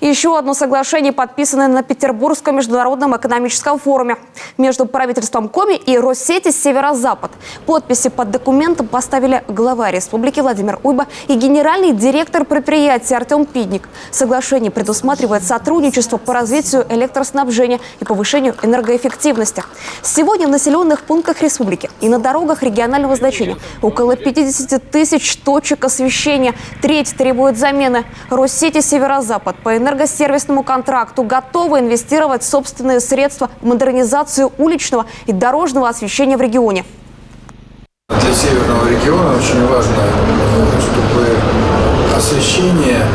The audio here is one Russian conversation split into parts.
Еще одно соглашение подписано на Петербургском международном экономическом форуме между правительством Коми и Россети «Северо-Запад». Подписи под документом поставили глава республики Владимир Уйба и генеральный директор предприятия Артем Пидник. Соглашение предусматривает сотрудничество по развитию электроснабжения и повышению энергоэффективности. Сегодня в населенных пунктах республики и на дорогах регионального значения около 50 тысяч точек освещения. Треть требует замены. Россети «Северо-Запад» по энергосервисному контракту готовы инвестировать собственные средства в модернизацию уличного и дорожного освещения в регионе. Для северного региона очень важно, чтобы освещение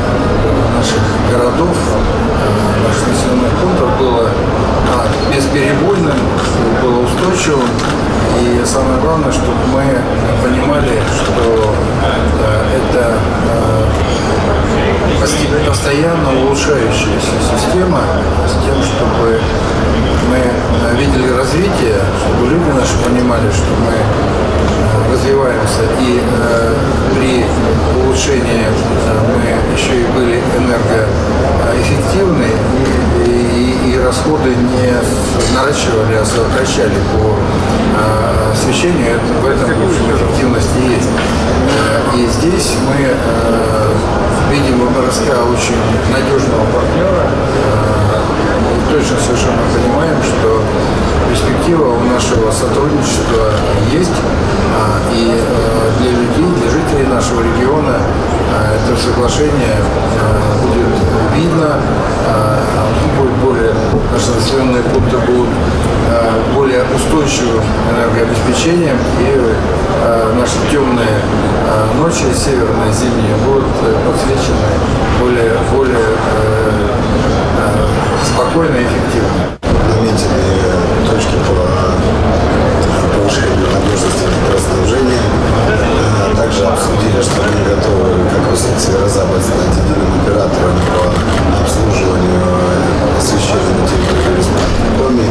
наших городов, наших населенных пунктов было бесперебойным, было устойчивым. И самое главное, чтобы мы понимали, что это постоянно улучшающаяся система с тем, чтобы мы видели развитие, чтобы люди наши понимали, что мы развиваемся, и при улучшении мы еще и были энергоэффективны, и расходы не наращивали, а сокращали по освещению. В этом эффективность и есть. И здесь мы видим в МРСК очень надежного партнера. Точно совершенно понимаем, что перспектива у нашего сотрудничества есть. И для людей, для жителей нашего региона это соглашение будет видно, наши населенные пункты будут более устойчивым энергообеспечением, и наши темные ночи, северные, зимние, будут подсвечены более спокойно и эффективно. Наметили точки по повышению надежности электроснабжения. Также обсудили, что мы готовы, как Россети «Северо-Запад», стать единым оператором по обслуживанию освещения на территории республики Коми.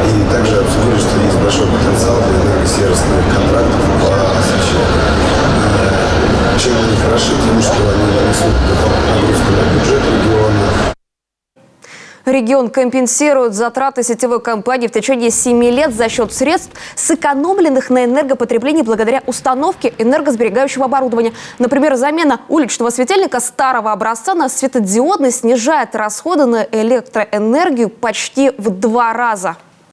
И также обсудили, что есть большой потенциал для энергосервисных контрактов по освещению. Чем они хороши? Тем, что они нанесут дополнительную нагрузку на бюджет региона. Регион компенсирует затраты сетевой компании в течение 7 лет за счет средств, сэкономленных на энергопотреблении благодаря установке энергосберегающего оборудования. Например, замена уличного светильника старого образца на светодиодный снижает расходы на электроэнергию почти в 2 раза.